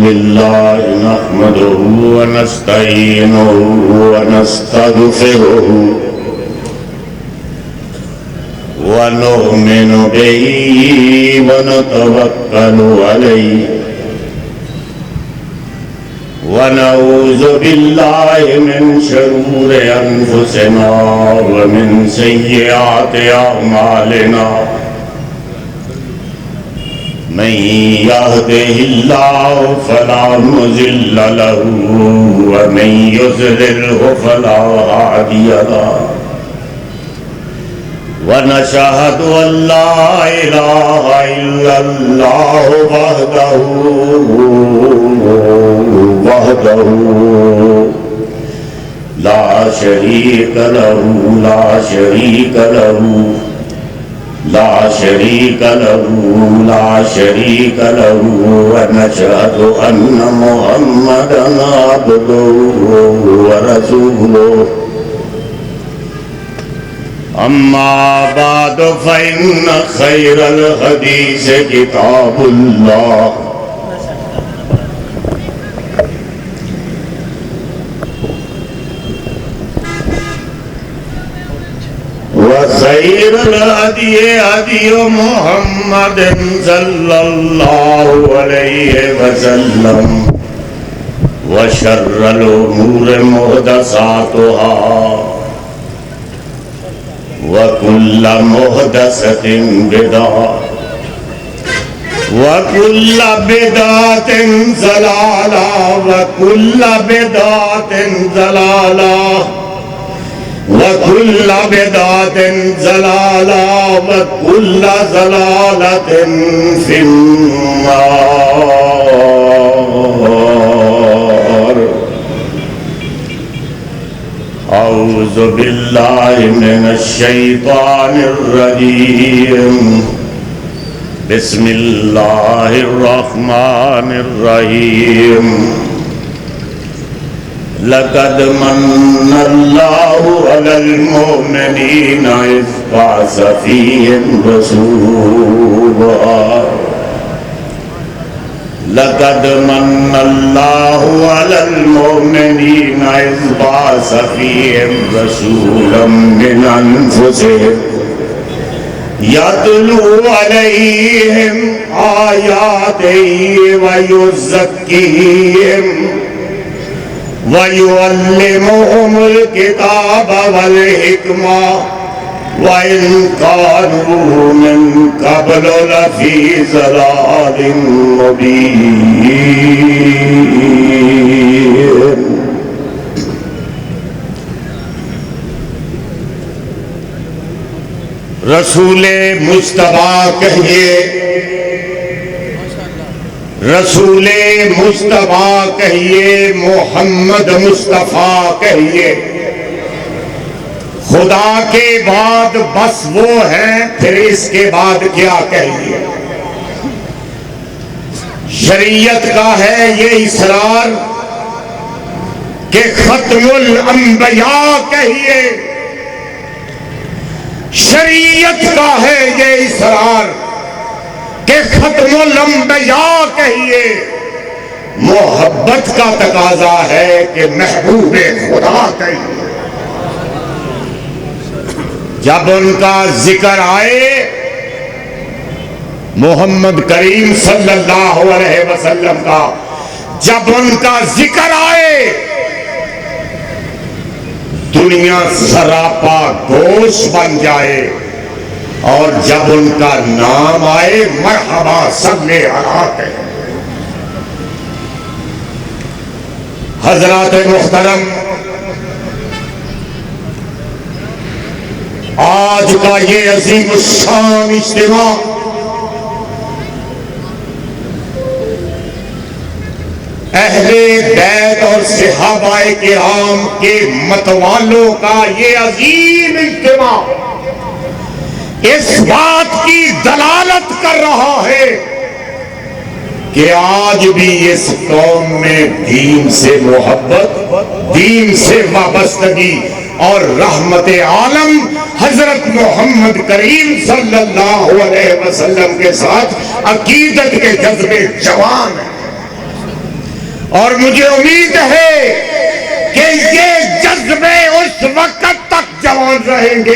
लिल्लाहि नहमदुहु व नस्तईनुहु व नस्तगफिरुहु व नु'मिनु बिही व नतवक्कलु अलैहि व नऊज़ु बिल्लाहि मिन शुरूरि अनफुसिना व मिन सय्यिआति अअमालिना मन यहदिहिल्लाहु फला मुज़िल्ल लहु व मन युज़लिल्हु फला हादिय लहु व नशहदु अल्ला इलाहा इल्लल्लाहु वहदहु ला शरीक लहु ला शरीक लहु ला शरीक लहु ला शरीक लहु व नशहदु अन्न मुहम्मदन अब्दुहु व रसूलुहु अम्मा बाद फ़इन्न खैरल हदीस किताबुल्लाह व खैरुल हदी हदी मुहम्मदिन सल्लल्लाहु अलैहि वसल्लम व शर्रुल उमूरि मुहदसातुहा व कुल्लु मुहदसतिन बिदअह व कुल्लु बिदअतिन ज़लाला व कुल्लु बिदअतिन ज़लाला व कुल्लु बिदअतिन ज़लाला व कुल्लु ज़लालतिन फिन्नार। औज़ु बिल्लाहि मिनश शैतानिर रजीम। बिस्मिल्लाहिर रहमानिर रहीम। लक़द मन्नल्लाहु अलल मुमिनीना इज़ बअस फ़ीहिम रसूला। लक़द मन्नल्लाहु अलल मुमिनीना इज़ बअस फ़ीहिम रसूलन मिन अनफुसिहिम यतलू अलैहिम आयातिही व युज़क्कीहिम व युअल्लिमुहुमुल किताब वल हिकमा व इन कानू मिन क़ब्लु लफ़ी ज़लालिन मुबीन। रसूले मुस्तफा कहिए, रसूले मुस्तफा कहिए, मोहम्मद मुस्तफा कहिए। खुदा के बाद बस वो है, फिर इसके बाद क्या कहिए। शरीयत का है ये इसरार के खत्मुल अंबिया कहिए। शरीयत का है ये इसरार के खत्मुल अंबिया कहिए। मोहब्बत का तकाजा है कि महबूबे खुदा कहिए। जब उनका जिक्र आए, मोहम्मद करीम सल्लल्लाहु अलैहि वसल्लम का जब उनका जिक्र आए, दुनिया सरापा गोश बन जाए। और जब उनका नाम आए, मरहबा सल्ले अला कहे। हजरात मुहतरम, आज का ये अजीम शान इज्तिमा अहले बैत और सहाबाए किराम के मतवालों का ये अजीम इज्तिमा इस बात की दलालत कर रहा है कि आज भी इस कौम में दीन से मोहब्बत, दीन से वाबस्तगी और रहमत आलम हजरत मोहम्मद करीम सल्लल्लाहु अलैहि वसल्लम के साथ अकीदत के जज्बे जवान हैं। और मुझे उम्मीद है कि ये जज्बे उस वक्त तक जवान रहेंगे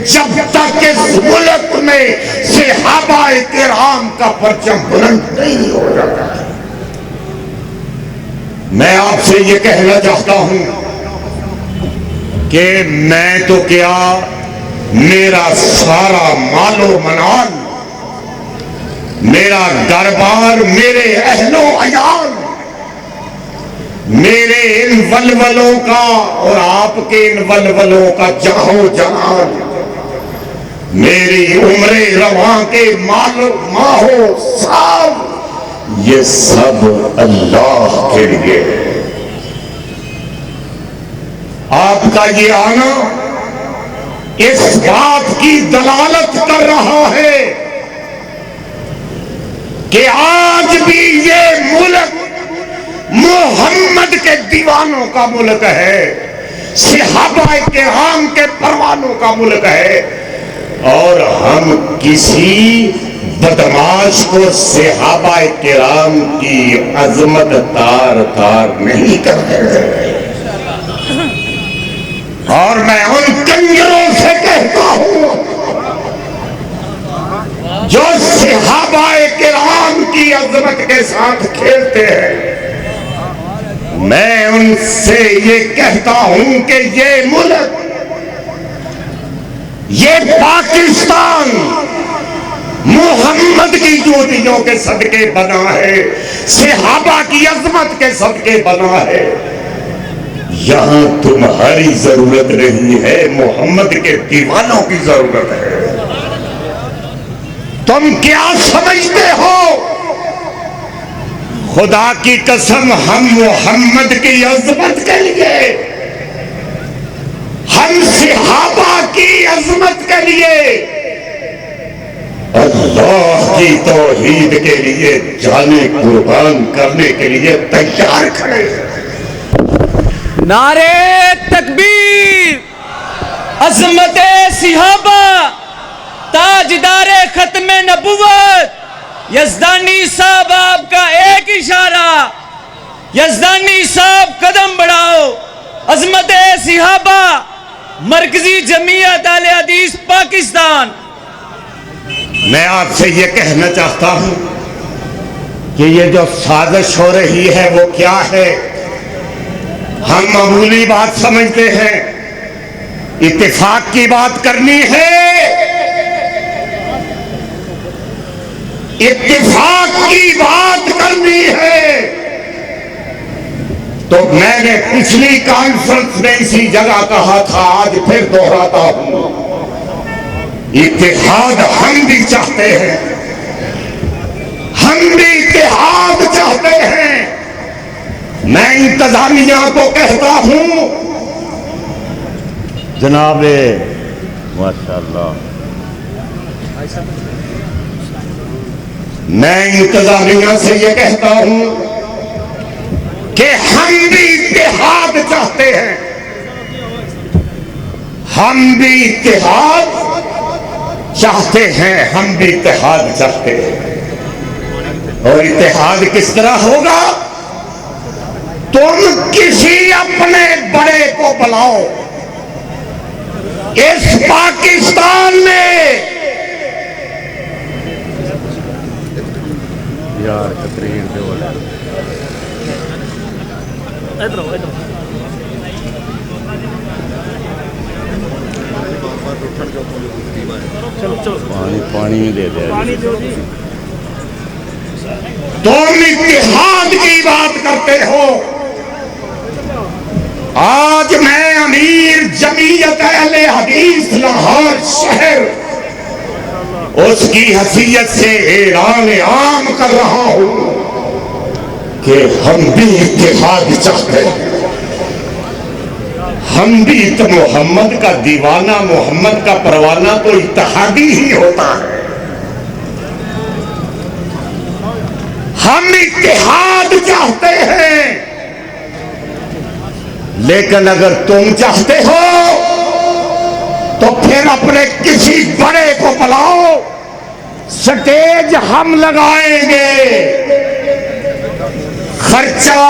जब तक इस मुल्क में सहाबाए किराम का परचम बुलंद नहीं हो जाता। मैं आपसे ये कहना चाहता हूं कि मैं तो क्या, मेरा सारा मालो मनाल, मेरा दरबार, मेरे अहलो अयाल, मेरे इन वलवलों का और आपके इन वलवलों का जाहो जलाल, मेरी उम्रे रवा के माहो साल, ये सब अल्लाह के लिए। आपका ये आना इस बात की दलालत कर रहा है कि आज भी ये मुल्क मोहम्मद के दीवानों का मुल्क है, सहाबाए किराम के परवानों का मुल्क है, और हम किसी बदमाश को सहाबाए किराम की अजमत तार तार नहीं करते। और मैं उन कंजरों से कहता हूं जो सहाबाए किराम की अजमत के साथ खेलते हैं, मैं उनसे ये कहता हूं कि ये मुल्क, ये पाकिस्तान मोहम्मद की ज्योतियों के सदके बना है, सहाबा की अजमत के सदके बना है। यहां तुम्हारी जरूरत नहीं है, मोहम्मद के दीवानों की जरूरत है। तुम क्या समझते हो? खुदा की कसम, हम मोहम्मद की अजमत के लिए, हम सहाबा की अजमत के लिए, अल्लाह की तौहीद के लिए जाने कुर्बान करने के लिए तैयार खड़े हैं। नारे तकबीर, अज़मते सहाबा, ताजदारे खत्मे नबुव्वत, यज़दानी साहब आपका एक इशारा, यज़दानी साहब कदम बढ़ाओ, अज़मते सहाबा, मरकजी जमीयत अहले हदीस पाकिस्तान। मैं आपसे ये कहना चाहता हूं कि ये जो साजिश हो रही है वो क्या है? हम मामूली बात समझते हैं, इत्तेफाक की बात करनी है, इत्तेफाक की बात करनी है। तो मैंने पिछली कॉन्फ्रेंस में इसी जगह कहा था, आज फिर दोहराता हूं, इत्तेहाद हम भी चाहते हैं, हम भी इत्तेहाद चाहते हैं। मैं इंतजामिया को कहता हूं, जनाबे माशाअल्लाह, मैं इंतजामिया से ये कहता हूं कि हम भी इत्तेहाद चाहते हैं, हम भी इत्तेहाद चाहते हैं, हम भी इत्तेहाद चाहते हैं। और इत्तेहाद किस तरह होगा? तुम किसी अपने बड़े को बुलाओ इस पाकिस्तान में, यार तकरीर दे वाला पानी पानी में दे दे। तुम इत्तेहाद की बात करते हो। आज मैं अमीर जमीयत अहले हदीस लाहौर शहर, उसकी हैसियत से ऐलान आम कर रहा हूं कि हम भी इत्तेहाद चाहते हैं। हम भी तो मोहम्मद का दीवाना, मोहम्मद का परवाना तो इत्तेहादी ही होता है। हम इत्तेहाद चाहते हैं, लेकिन अगर तुम चाहते हो तो फिर अपने किसी बड़े को बुलाओ, स्टेज हम लगाएंगे, खर्चा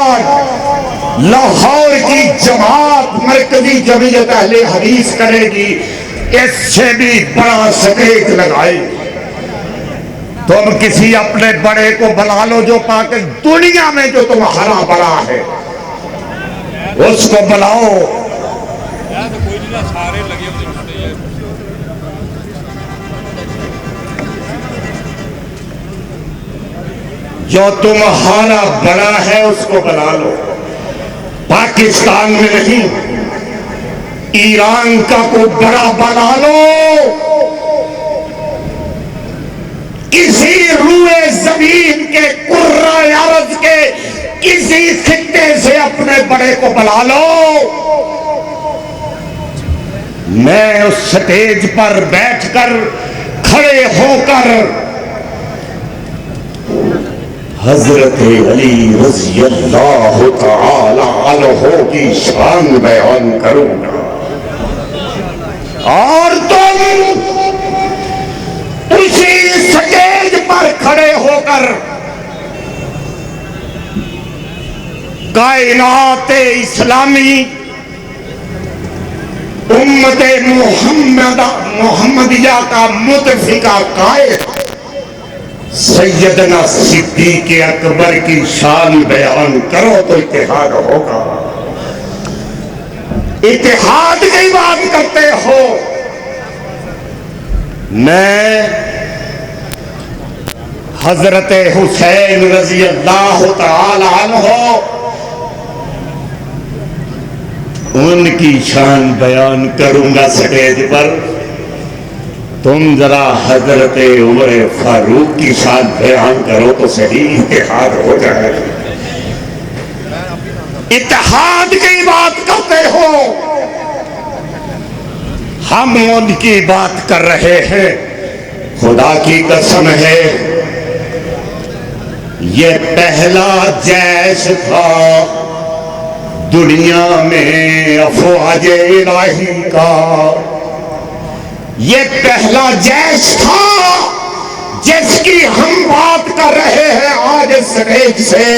लाहौर की जमात मरकजी जमीयत अहले हदीस करेगी, इससे भी बड़ा स्टेज लगाएगी। तुम किसी अपने बड़े को बुला लो जो पाके दुनिया में जो तुम्हारा बड़ा है, उसको बुलाओ। जो तुम्हारा बड़ा है उसको बुला लो। पाकिस्तान में नहीं, ईरान का को बड़ा बना लो। किसी रूए जमीन के कुर्रा अर्ज के किसी खित्ते से अपने बड़े को बुला लो। मैं उस स्टेज पर बैठकर खड़े होकर हजरत अली रज़ी अल्लाह तआला अन्हु की शान बयान करूंगा, और तुम उसी स्टेज पर खड़े होकर कायनात इस्लामी उम्मत मुहम्मदिया का मुतफिका कायद सैयदना सिद्दीक़ अकबर की शान बयान करो तो इत्तेहाद होगा। इत्तेहाद की बात करते हो। मैं हजरत हुसैन रज़ी अल्लाह तआला अन्हु उनकी शान बयान करूंगा स्टेज पर। तुम जरा हजरत उमर फारूक की शान बयान करो तो सही, इत्तेहाद हो जाए। इत्तेहाद की बात करते हो, हम उनकी बात कर रहे हैं। खुदा की कसम है, ये पहला जैश था दुनिया में अफवाज इलाही का। ये पहला जैश था जिसकी हम बात कर रहे हैं आज स्टेज से,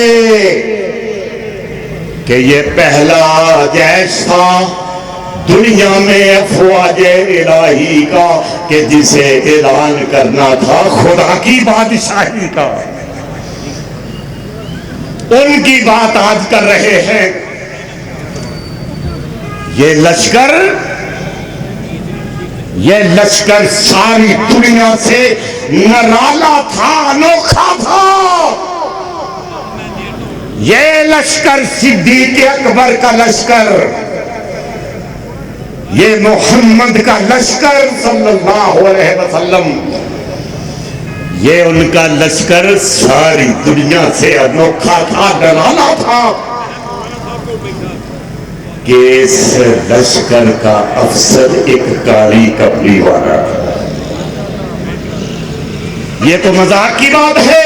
कि ये पहला जैश था दुनिया में अफवाज इलाही का, कि जिसे ऐलान करना था खुदा की बादशाही का। उनकी बात आज कर रहे हैं। ये लश्कर सारी दुनिया से निराला था, अनोखा था। ये लश्कर सिद्दीक़ अकबर का लश्कर, ये मोहम्मद का लश्कर सल्लल्लाहु अलैहि वसल्लम, ये उनका लश्कर सारी दुनिया से अनोखा था, निराला था। कि इस लश्कर का अफसर एक काली कपड़ी वाला था। ये तो मजाक की बात है।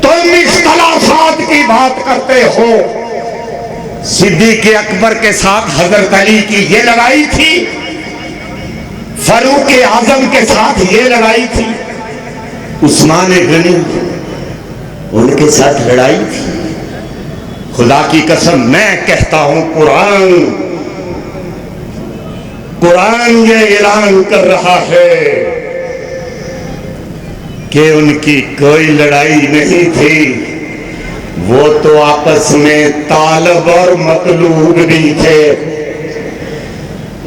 तुम इख्तलाफात की बात करते हो। सिद्दीक़ अकबर के साथ हजरत अली की ये लड़ाई थी, फारूक आजम के साथ ये लड़ाई थी, उस्मान गनी उनके साथ लड़ाई थी। खुदा की कसम मैं कहता हूं, कुरान ये ऐलान कर रहा है कि उनकी कोई लड़ाई नहीं थी। वो तो आपस में तालब और मतलूब भी थे,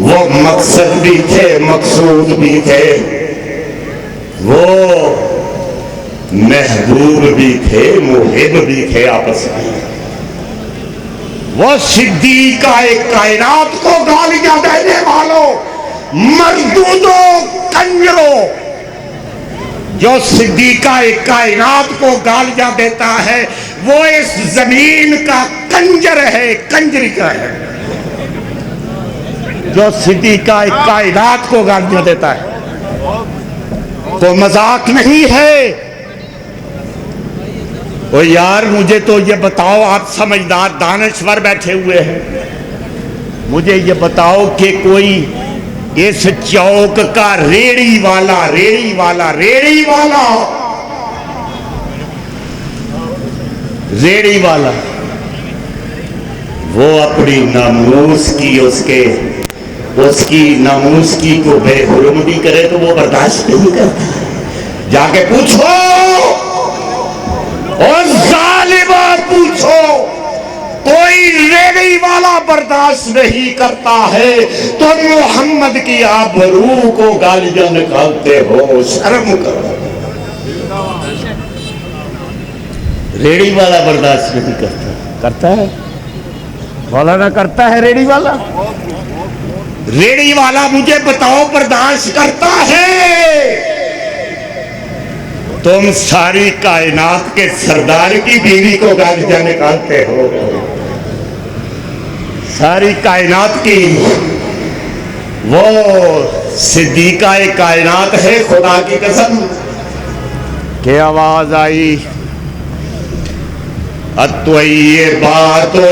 वो मकसद भी थे, मकसूद भी थे, वो महबूब भी थे, मुहिब भी थे आपस में। वो सिद्दीक़ कायनात को गालियां देने वालों, मर्दूदों, कंजरों, जो सिद्दीक़ कायनात को गालियां देता है वो इस जमीन का कंजर है, कंजरी का है। जो सिद्दीक़ कायनात को गालियां देता है तो मजाक नहीं है। ओ यार मुझे तो ये बताओ, आप समझदार दानश्वर बैठे हुए हैं, मुझे ये बताओ कि कोई इस चौक का रेड़ी वाला रेड़ी वाला वो अपनी नामूस की उसकी नामूस की को बेहुरमती करे तो वो बर्दाश्त नहीं करता। जाके पूछो और जालिमा पूछो, कोई रेड़ी वाला बर्दाश्त नहीं करता है तो मोहम्मद की आबरू को गालियां निकालते हो, शर्म करो। रेड़ी वाला बर्दाश्त नहीं करता है मौलाना करता है रेड़ी वाला? रेड़ी वाला मुझे बताओ बर्दाश्त करता है? तुम सारी कायनात के सरदार की बीवी को गालियां निकालते हो, सारी कायनात की वो सिद्दीका कायनात है, खुदा की कसम के आवाज आई अत्वये बातों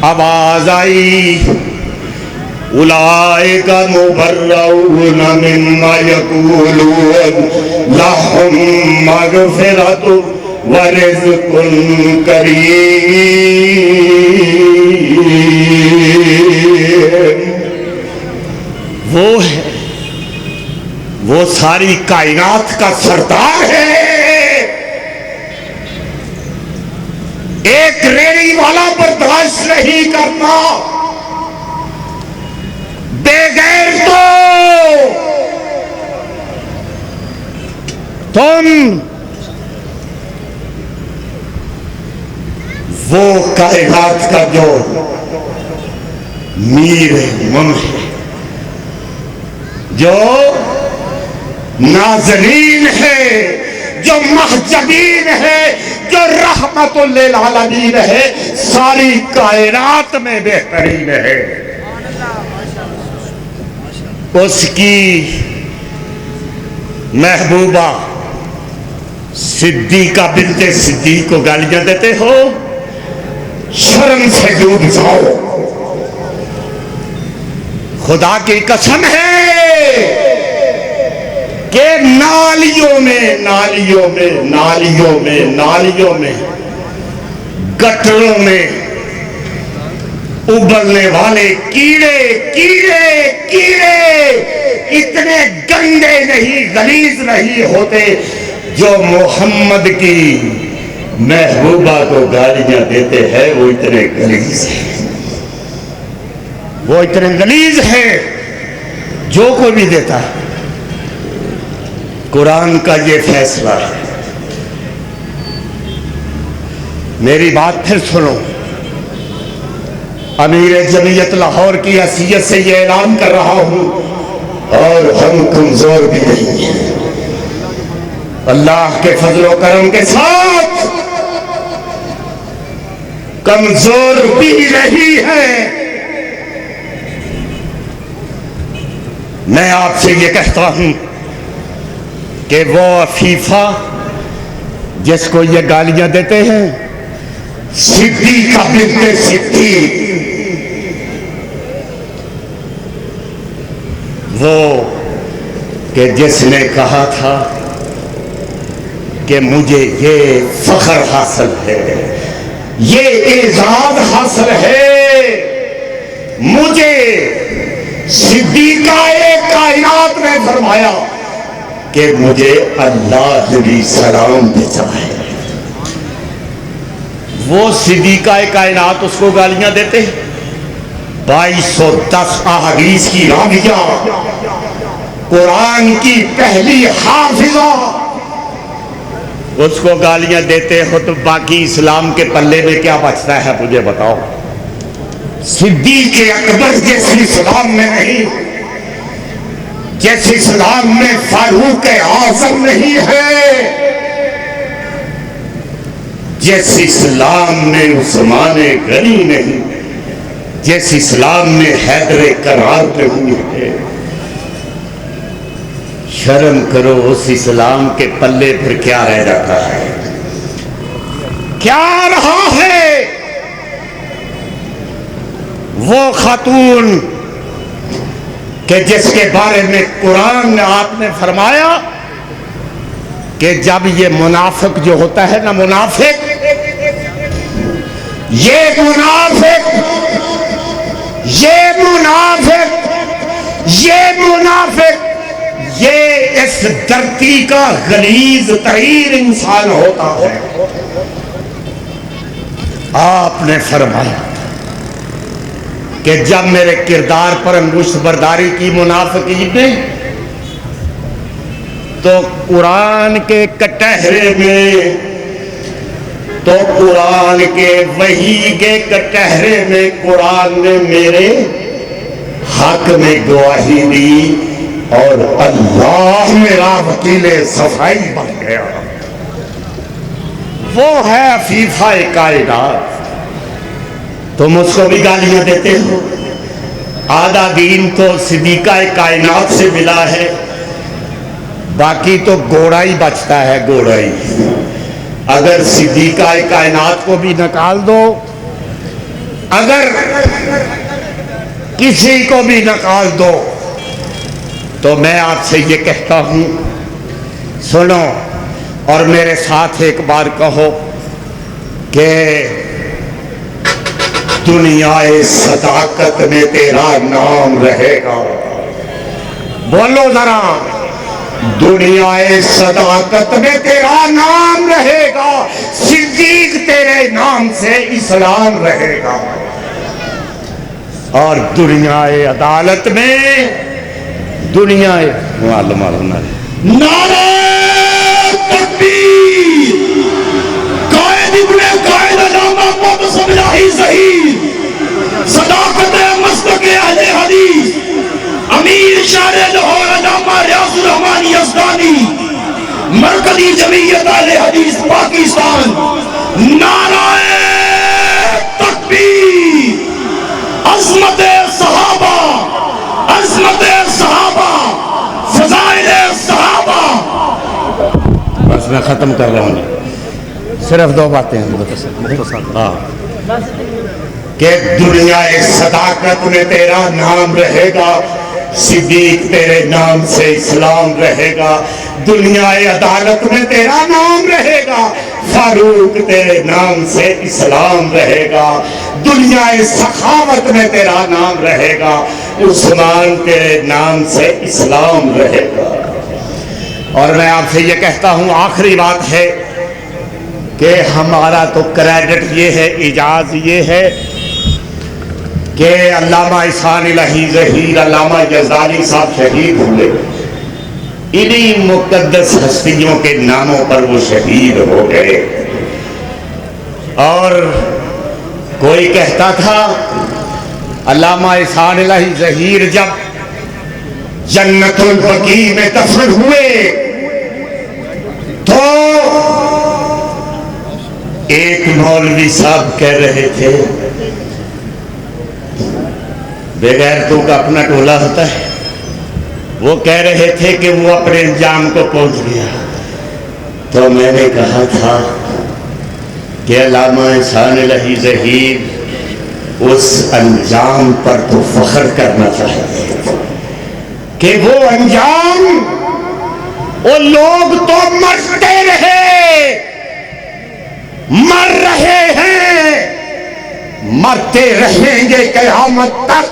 आवाज आई उलाइका मुबर्रऊन मिम्मा यक़ूलून लहुम मग़फ़िरतुन व रिज़्क़ुन करीम। वो है, वो सारी कायनात का सरदार है। एक रेड़ी वाला बर्दाश्त नहीं करता, बगैर तो तुम वो कायनात का जो मीर इमाम है, जो नाज़रीन है, जो महजबीन है, जो रहमतुल लिल आलमीन है, सारी कायनात में बेहतरीन है। उसकी महबूबा सिद्दीका बिन्ते सिद्दीक को गालियां देते हो, शर्म से डूब जाओ। खुदा की कसम है कि नालियों में गटरों में उबलने वाले कीड़े इतने गंदे नहीं, गलीज नहीं होते जो मोहम्मद की महबूबा को गालियां देते हैं। वो इतने गलीज हैं, वो इतने गलीज हैं, जो कोई भी देता है। कुरान का ये फैसला है। मेरी बात फिर सुनो, अमीर जमीयत लाहौर की हैसियत से ये ऐलान कर रहा हूं, और हम कमजोर भी नहीं हैं, अल्लाह के फजलो करम के साथ कमजोर भी नहीं है। मैं आपसे ये कहता हूं कि वो अफीफा जिसको ये गालियां देते हैं, सिद्दीका बिन्ते सिद्दीक, वो कि जिसने कहा था कि मुझे ये फख्र हासिल है, ये एजाज हासिल है, मुझे सिद्दीका कायनात ने फरमाया कि मुझे अल्लाह ने भी सलाम भेजा है। वो सिद्दीका कायनात उसको गालियां देते। 2210 अहादीस की राविया, कुरान की पहली हाफिजा, उसको गालियां देते हो तो बाकी इस्लाम के पल्ले में क्या बचता है मुझे बताओ। सिद्दीक अकबर जैसे इस्लाम में नहीं, जैसे इस्लाम में फारूक आजम नहीं है, जैसे इस्लाम में उस्मान गनी नहीं, जैसे इस्लाम में हैदर करार नहीं है। शर्म करो, उस इस्लाम के पल्ले फिर क्या रह जाता है? क्या रहा है? वो खातून कि जिसके बारे में कुरान ने आपने फरमाया कि जब ये मुनाफिक जो होता है ना, मुनाफिक, ये मुनाफिक, ये मुनाफिक, ये मुनाफिक, ये इस धरती का गलीज तरीन इंसान होता है। आपने फरमाया कि जब मेरे किरदार पर अंगुश बरदारी की मुनाफिकी ने, तो कुरान के कटहरे में, तो कुरान के वही के कटहरे में कुरान ने मेरे हक में गवाही दी और अल्लाह मेरा वकील सफाई बन गया। वो है फीफा कायनात। तुम उसको भी गालियां देते हो। आधा दीन तो सिद्दीका कायनात से मिला है, बाकी तो घोड़ा ही बचता है, घोड़ा ही। अगर सिद्दीका कायनात को भी निकाल दो, अगर किसी को भी निकाल दो, तो मैं आपसे ये कहता हूं, सुनो और मेरे साथ एक बार कहो कि दुनियाए सदाकत में तेरा नाम रहेगा। बोलो जरा, दुनियाए सदाकत में तेरा नाम रहेगा, सिद्दीक तेरे नाम से इस्लाम रहेगा। और दुनियाए अदालत में, दुनियाए मालूम नारे तकबीर, कायद इब्ने कायद अल्लामा मुतसम इलाही ज़हीर, सदाकत मस्तक अहले हदीस, अमीर शारे लाहौर अल्लामा रियाजुर रहमान यज़दानी, मरकज़ी जमीयत अहले हदीस पाकिस्तान। नाराए तकबीर, अज़मत सहाबा, अज़मत सहाबा, फ़ज़ाइल सहाबा। बस मैं खत्म कर रहा हूँ, सिर्फ दो बातें हैं। हाँ, कि दुनियाए सदाकत में तेरा नाम रहेगा, सिद्दीक तेरे नाम से इस्लाम रहेगा। दुनियाए अदालत में तेरा नाम रहेगा, फारूक तेरे नाम से इस्लाम रहेगा। दुनियाए सखावत में तेरा नाम रहेगा, उस्मान तेरे नाम से इस्लाम रहेगा। और मैं आपसे ये कहता हूँ, आखिरी बात है कि हमारा तो क्रेडिट ये है, इजाज़ ये है कि अल्लामा इहसान इलाही ज़हीर, अल्लामा यज़दानी साहब शहीद हुए। इन्हीं मुक़द्दस हस्तियों के नामों पर वो शहीद हो गए। और कोई कहता था अल्लामा इहसान इलाही ज़हीर जब जन्नतुल बकी में दफन हुए तो एक मौलवी साहब कह रहे थे, बगैर तो का अपना टोला होता है, वो कह रहे थे कि वो अपने अंजाम को पहुंच गया। तो मैंने कहा था कि अल्लामा इहसान इलाही ज़हीर उस अंजाम पर तो फख्र करना चाहिए कि वो अंजाम, वो लोग तो मरते रहे, मर रहे हैं, मरते रहेंगे क़यामत तक,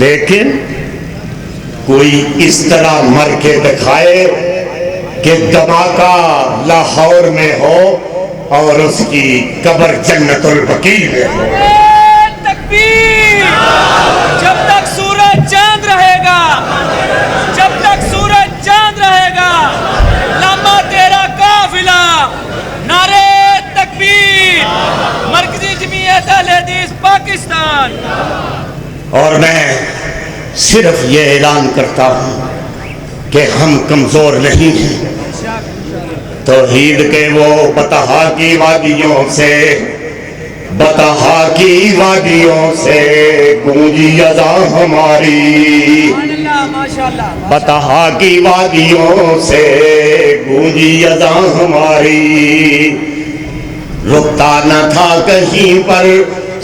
लेकिन कोई इस तरह मर के दिखाए कि धमाका लाहौर में हो और उसकी कब्र जन्नतुल बकी में हो। तकबीर! जब तक सूरज चांद रहेगा, जब तक सूरज चांद रहेगा, लम्बा तेरा काफिला। नारे तकबीर, मरकज़ी जमीयत अहले हदीस पाकिस्तान। और मैं सिर्फ ये ऐलान करता हूँ कि हम कमजोर नहीं हैं। तौहीद के वो बतहा की वादियों से, बतहा की वादियों से गूंजी अज़ा हमारी, बतहा की वादियों से गूंजी अज़ा हमारी। रुकता न था कहीं पर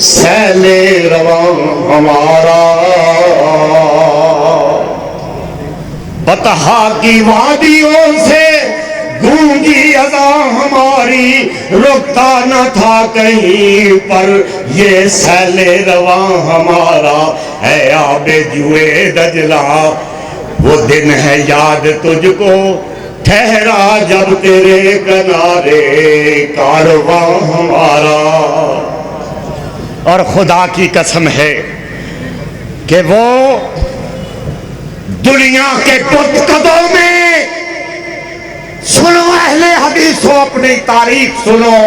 सैले रवां हमारा, बतहा की वादियों से गूंजी अज़ा हमारी, रुकता न था कहीं पर ये सैले रवा हमारा, है आबे जुए दजला। वो दिन है याद तुझको ठहरा जब तेरे किनारे कारवां हमारा। और खुदा की कसम है कि वो दुनिया के बुतकदों में, सुनो अहले हदीसों अपनी तारीख सुनो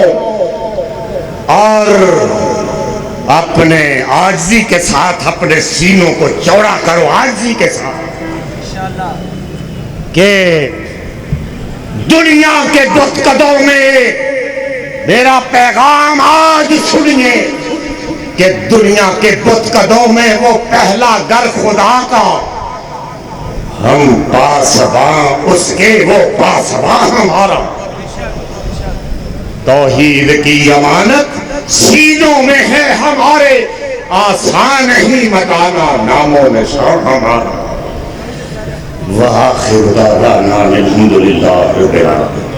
और अपने आजिज़ी के साथ अपने सीनों को चौड़ा करो, आजिज़ी के साथ, कि दुनिया के बुतकदों में मेरा पैगाम आज सुनिए कि दुनिया के बुतकदों में वो पहला घर खुदा का, हम पासबां उसके, वो पासबां हमारा। तौहीद की अमानत सीनों में है हमारे, आसान ही मकाना नामो निशान हमारा। वह आखिर दावाना अल्हम्दुलिल्लाह रब्बिल आलमीन।